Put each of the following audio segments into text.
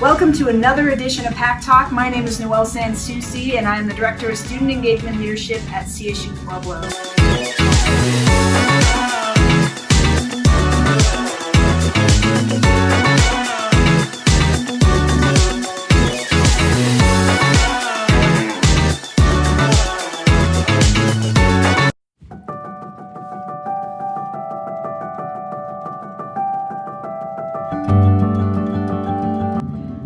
Welcome to another edition of PackTalk. My name is Noelle SanSouci, and I am the Director of Student Engagement Leadership at CSU Pueblo.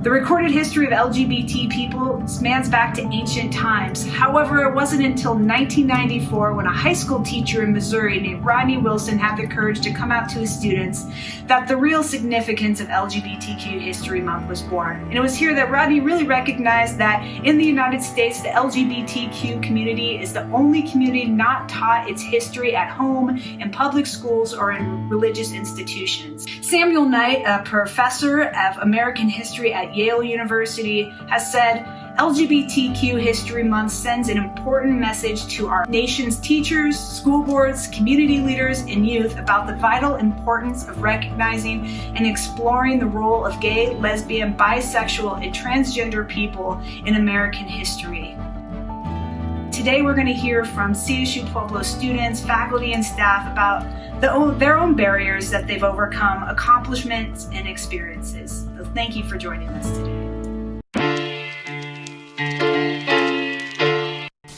The recorded history of LGBT people spans back to ancient times. However, it wasn't until 1994 when a high school teacher in Missouri named Rodney Wilson had the courage to come out to his students that the real significance of LGBTQ History Month was born. And it was here that Rodney really recognized that in the United States, the LGBTQ community is the only community not taught its history at home, in public schools, or in religious institutions. Samuel Knight, a professor of American history at Yale University, has said, LGBTQ History Month sends an important message to our nation's teachers, school boards, community leaders, and youth about the vital importance of recognizing and exploring the role of gay, lesbian, bisexual, and transgender people in American history. Today we're going to hear from CSU Pueblo students, faculty, and staff about their own barriers that they've overcome, accomplishments, and experiences. So thank you for joining us today.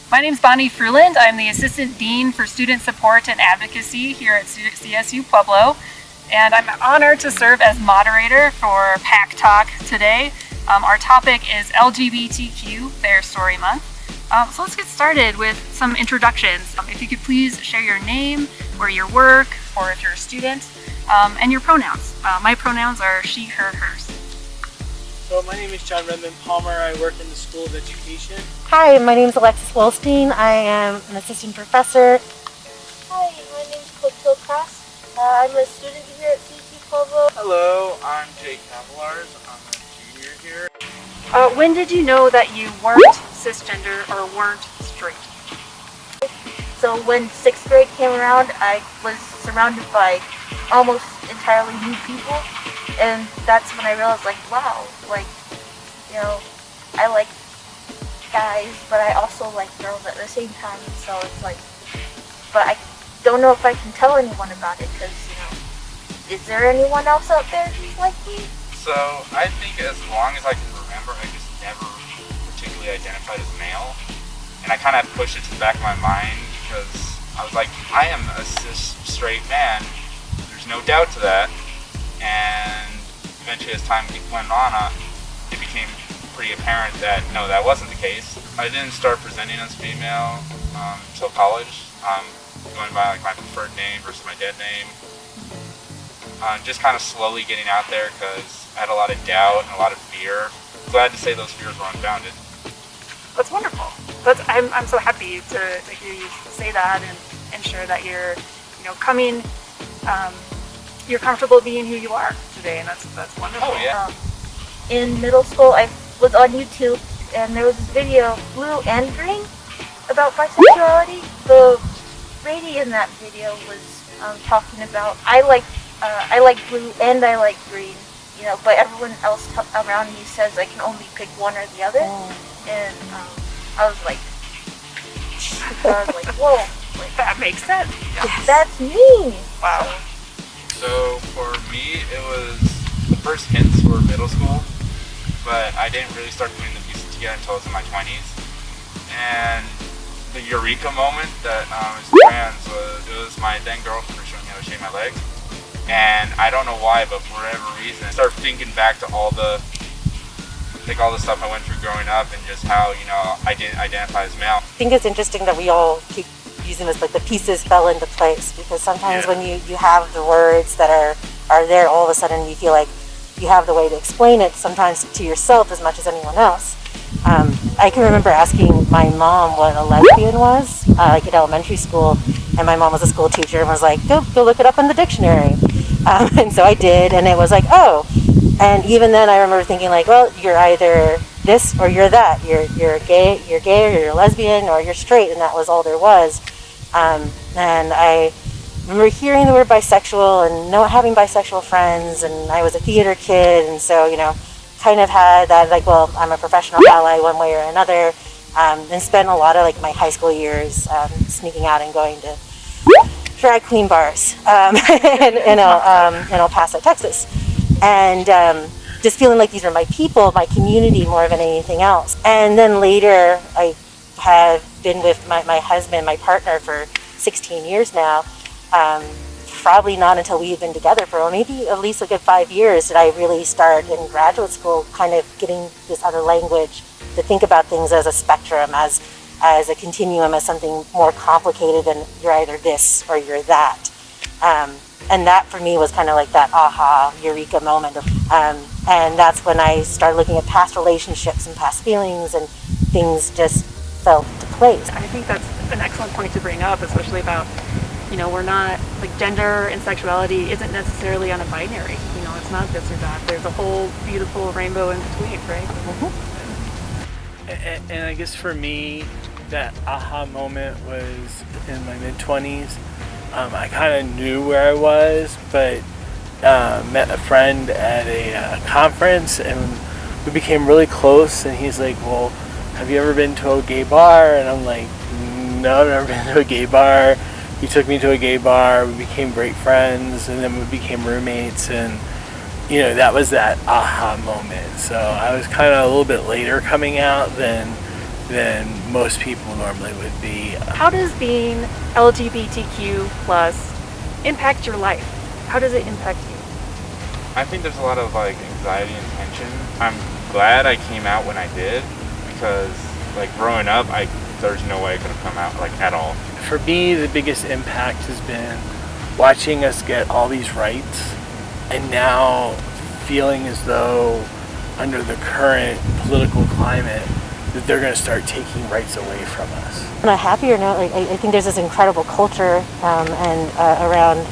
My name is Bonnie Fruland. I'm the Assistant Dean for Student Support and Advocacy here at CSU Pueblo, and I'm honored to serve as moderator for PackTalk today. Our topic is LGBTQ Theirstory Month. So let's get started with some introductions. If you could please share your name, where you work, or if you're a student, and your pronouns. My pronouns are she, her, hers. So my name is John Redmond Palmer. I work in the School of Education. Hi, my name is Alexis Wolstein. I am an assistant professor. Hi, my name is Pueblo. I'm a student here at CSU Pueblo. Hello, I'm Jake Cavallars. I'm a junior here. When did you know that you weren't cisgender or weren't straight? So when 6th grade came around, I was surrounded by almost entirely new people, and that's when I realized, like, wow, like, you know, I like guys, but I also like girls at the same time, so it's like, but I don't know if I can tell anyone about it, because, you know, is there anyone else out there who's like me? So I think as long as I can remember, I just never particularly identified as male, and I kind of pushed it to the back of my mind because I was like, I am a cis straight man. There's no doubt to that. And eventually, as time went on, it became pretty apparent that no, that wasn't the case. I didn't start presenting as female until college, going by like my preferred name versus my dead name. Just kind of slowly getting out there because I had a lot of doubt and a lot of fear. Glad to say those fears were unfounded. That's wonderful. I'm so happy to hear you say that and share that you're, you know, coming, you're comfortable being who you are today, and that's wonderful. Oh yeah. In middle school, I was on YouTube, and there was this video, Blue and Green, about bisexuality. The lady in that video was talking about, I like blue and I like green, you know, but everyone else around me says I can only pick one or the other. And I was like, whoa, like, That makes sense. yes. That's me. Wow. So for me, it was the first hints were middle school, but I didn't really start putting the pieces together until I was in my 20s. And the eureka moment that was trans it was my then girlfriend for showing me how to shave my legs. And I don't know why, but for whatever reason, I started thinking back to all the stuff I went through growing up and just how, you know, I didn't identify as male. I think it's interesting that we all keep using this, like the pieces fell into place, because sometimes when you have the words that are there, all of a sudden you feel like you have the way to explain it, sometimes to yourself as much as anyone else. I can remember asking my mom what a lesbian was, like in elementary school, and my mom was a school teacher and was like, go look it up in the dictionary. And so I did, and it was like, oh. And even then I remember thinking like, well, you're either this or you're that. You're gay, or you're a lesbian, or you're straight, and that was all there was. And I remember hearing the word bisexual and having bisexual friends, and I was a theater kid, and so, you know, kind of had that, like, well, I'm a professional ally one way or another, and spent a lot of like my high school years sneaking out and going to drag queen bars in El Paso, Texas, and just feeling like these are my people, my community, more than anything else. And then later, I have been with my husband, my partner, for 16 years now. Probably not until we had been together for maybe at least a good 5 years did I really start in graduate school kind of getting this other language to think about things as a spectrum, as a continuum, as something more complicated than you're either this or you're that. And that for me was kind of like that aha, eureka moment. And that's when I started looking at past relationships and past feelings, and things just fell into place. I think that's an excellent point to bring up, especially about, we're not, like, gender and sexuality isn't necessarily on a binary. It's not this or that. There's a whole beautiful rainbow in between, right? Mm-hmm. And I guess for me, that aha moment was in my mid-20s. I kind of knew where I was, but met a friend at a conference, and we became really close, and he's like, well, have you ever been to a gay bar? And I'm like, no, I've never been to a gay bar. He took me to a gay bar, we became great friends, and then we became roommates, and that was that aha moment. So I was kind of a little bit later coming out than most people normally would be. How does being LGBTQ plus impact your life? How does it impact you? I think there's a lot of anxiety and tension. I'm glad I came out when I did, because growing up, there's no way I could have come out at all. For me, the biggest impact has been watching us get all these rights, and now feeling as though under the current political climate that they're going to start taking rights away from us. On a happier note, I think there's this incredible culture around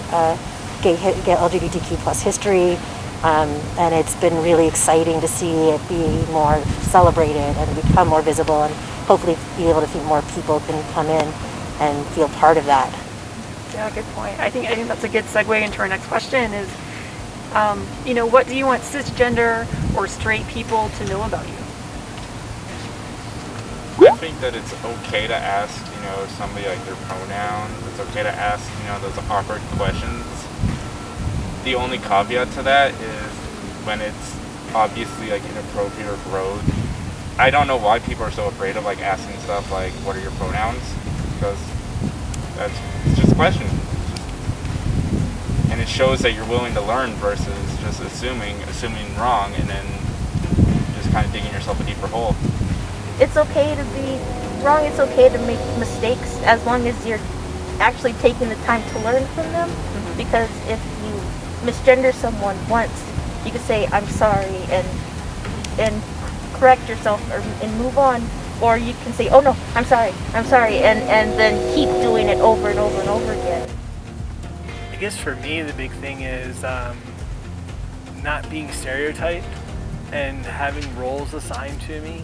gay LGBTQ plus history, and it's been really exciting to see it be more celebrated and become more visible, and hopefully be able to think more people can come in and feel part of that. Yeah, good point. I think that's a good segue into our next question is, what do you want cisgender or straight people to know about you? I think that it's okay to ask, somebody their pronouns. It's okay to ask, those awkward questions. The only caveat to that is when it's obviously inappropriate or gross. I don't know why people are so afraid of asking stuff like, what are your pronouns? Because it's just a question. And it shows that you're willing to learn versus just assuming wrong, and then just kind of digging yourself a deeper hole. It's okay to be wrong, it's okay to make mistakes as long as you're actually taking the time to learn from them. Mm-hmm. Because if you misgender someone once, you can say, I'm sorry, and correct yourself and move on. Or you can say, oh no, I'm sorry, and then keep doing it over and over and over again. I guess for me, the big thing is not being stereotyped and having roles assigned to me.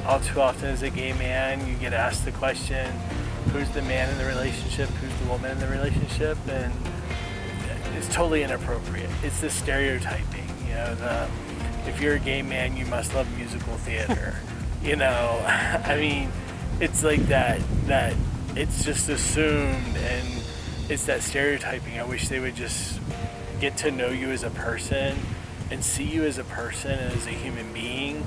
All too often as a gay man, you get asked the question, who's the man in the relationship, who's the woman in the relationship, and it's totally inappropriate. It's the stereotyping, if you're a gay man, you must love musical theater. I mean, it's like that it's just assumed, and it's that stereotyping. I wish they would just get to know you as a person and see you as a person and as a human being,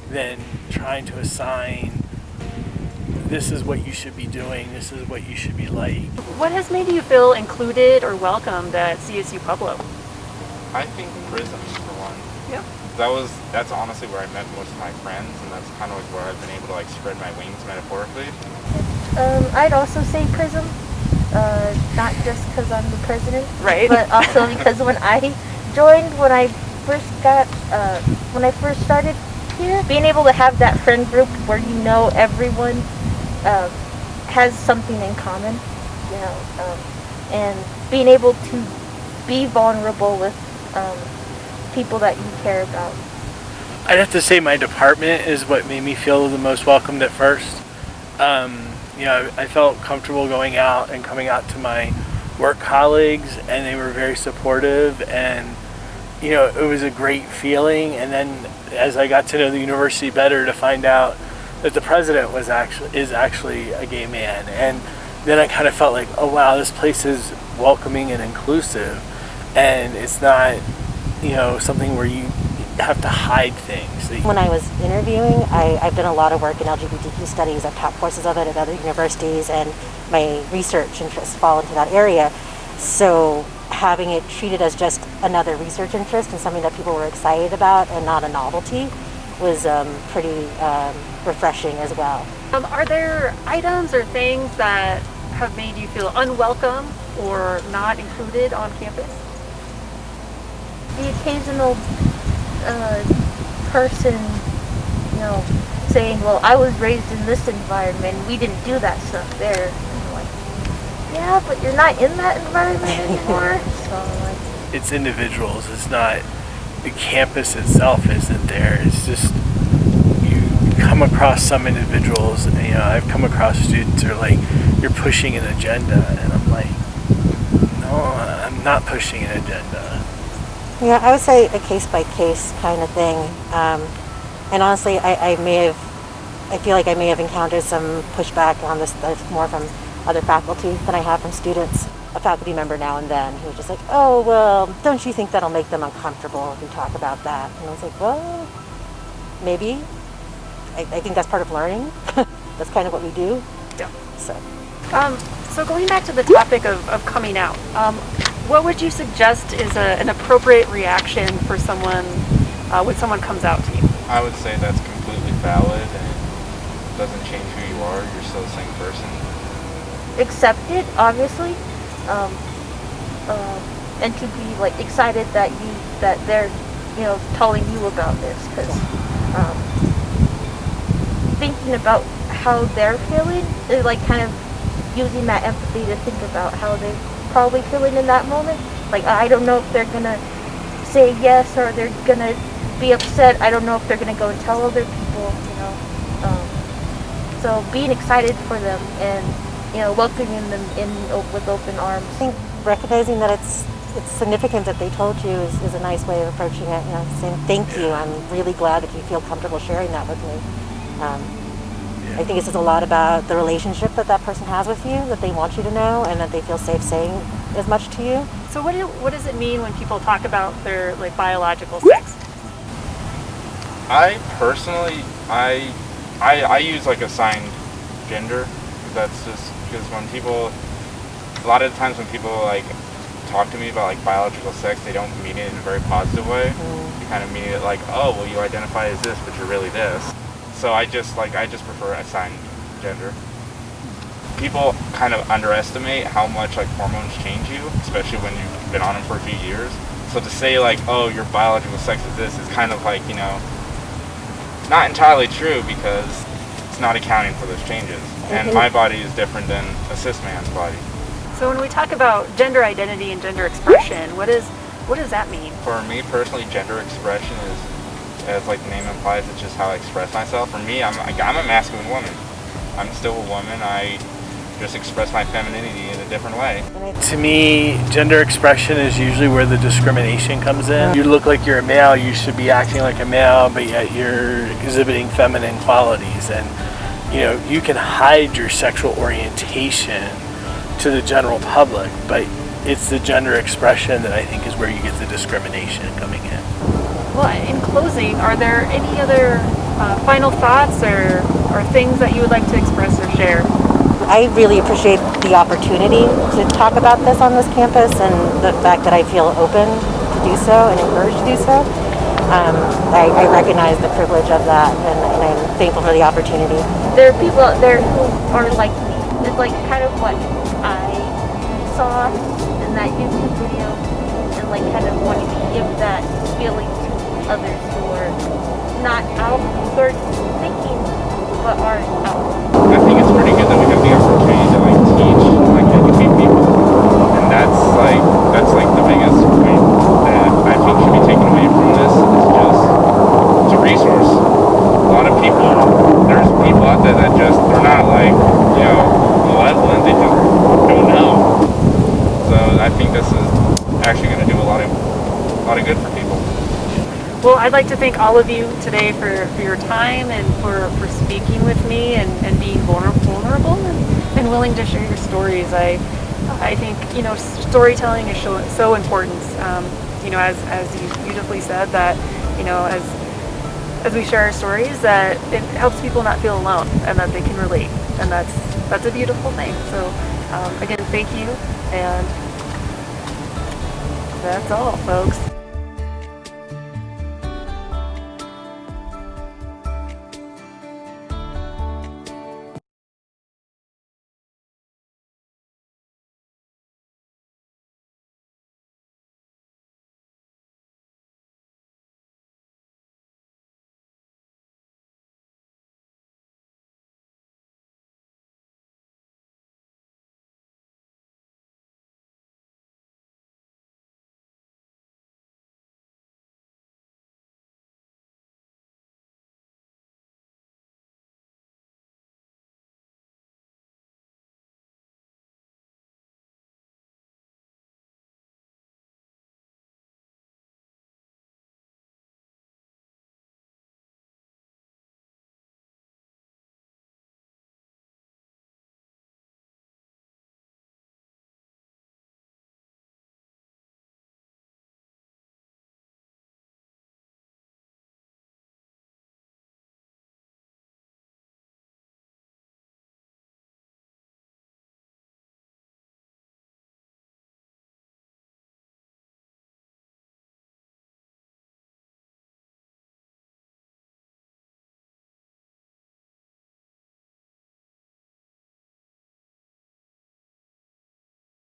than trying to assign, this is what you should be doing, this is what you should be like. What has made you feel included or welcomed at CSU Pueblo? I think Prism, for one. Yeah. That's honestly where I met most of my friends, and that's kind of where I've been able to spread my wings metaphorically. I'd also say Prism, not just because I'm the president, right? But also because when I joined, when I first started here, being able to have that friend group where everyone has something in common, and being able to be vulnerable with people that you care about. I'd have to say my department is what made me feel the most welcomed at first. I felt comfortable going out and coming out to my work colleagues, and they were very supportive, and it was a great feeling. And then as I got to know the university better, to find out that the president is actually a gay man. And then I kind of felt like, oh wow, this place is welcoming and inclusive, and it's not, something where you have to hide things. When I was interviewing, I've done a lot of work in LGBTQ studies. I've taught courses of it at other universities, and my research interests fall into that area. So having it treated as just another research interest and something that people were excited about and not a novelty was pretty refreshing as well. Are there items or things that have made you feel unwelcome or not included on campus? The occasional person, saying, well, I was raised in this environment, we didn't do that stuff there. And I'm like, yeah, but you're not in that environment anymore. So It's individuals. It's not, the campus itself isn't there. It's just, you come across some individuals, and I've come across students who are like, you're pushing an agenda, and I'm like, no, I'm not pushing an agenda. Yeah, I would say a case-by-case kind of thing. And honestly, I feel like I may have encountered some pushback on this that's more from other faculty than I have from students. A faculty member now and then who was just like, oh, well, don't you think that'll make them uncomfortable if we talk about that? And I was like, well, maybe. I think that's part of learning. That's kind of what we do. Yeah. So going back to the topic of coming out, what would you suggest is an appropriate reaction for someone when someone comes out to you? I would say that's completely valid and doesn't change who you are. You're still the same person. accept it, obviously, and to be like excited that they're telling you about this, because thinking about how they're feeling is like kind of using that empathy to think about how they're probably feeling in that moment. Like, I don't know if they're gonna say yes or they're gonna be upset. I don't know if they're gonna go and tell other people, so being excited for them and welcoming them in with open arms. I think recognizing that it's significant that they told you is a nice way of approaching it. Saying thank you. I'm really glad that you feel comfortable sharing that with me. I think it says a lot about the relationship that person has with you, that they want you to know, and that they feel safe saying as much to you. So what does it mean when people talk about their biological sex? I personally, I use assigned gender. That's just because when people, a lot of times when people talk to me about biological sex, they don't mean it in a very positive way. They kind of mean it oh, well, you identify as this, but you're really this. So I just prefer assigned gender. People kind of underestimate how much hormones change you, especially when you've been on them for a few years. So to say oh, your biological sex is this is kind of not entirely true, because it's not accounting for those changes. And my body is different than a cis man's body. So when we talk about gender identity and gender expression, what does that mean? For me personally, gender expression is, as the name implies, it's just how I express myself. For me, I'm a masculine woman. I'm still a woman. I just express my femininity in a different way. To me, gender expression is usually where the discrimination comes in. You look like you're a male, you should be acting like a male, but yet you're exhibiting feminine qualities. And you can hide your sexual orientation to the general public, but it's the gender expression that I think is where you get the discrimination coming in. Well, in closing, are there any other final thoughts or things that you would like to express or share? I really appreciate the opportunity to talk about this on this campus, and the fact that I feel open to do so and encouraged to do so. I recognize the privilege of that, and I'm thankful for the opportunity. There are people out there who are like me. It's kind of what I saw in that YouTube video, and kind of wanting to give that feeling to others who are not out, who are thinking but aren't out. I think it's pretty good that we have the opportunity to teach, educate people, and that's the biggest point that I think should be taken away from this. Is just it's a resource. A lot of people, there's people out there that they're not malevolent, they just don't know. So I think this is actually going to do a lot of good for people. Well, I'd like to thank all of you today for your time and for speaking with me and being vulnerable and willing to share your stories. I think, you know, storytelling is so important. You know, as you beautifully said, that, you know, as we share our stories, that it helps people not feel alone and that they can relate. And that's a beautiful thing. So again, thank you. And that's all, folks.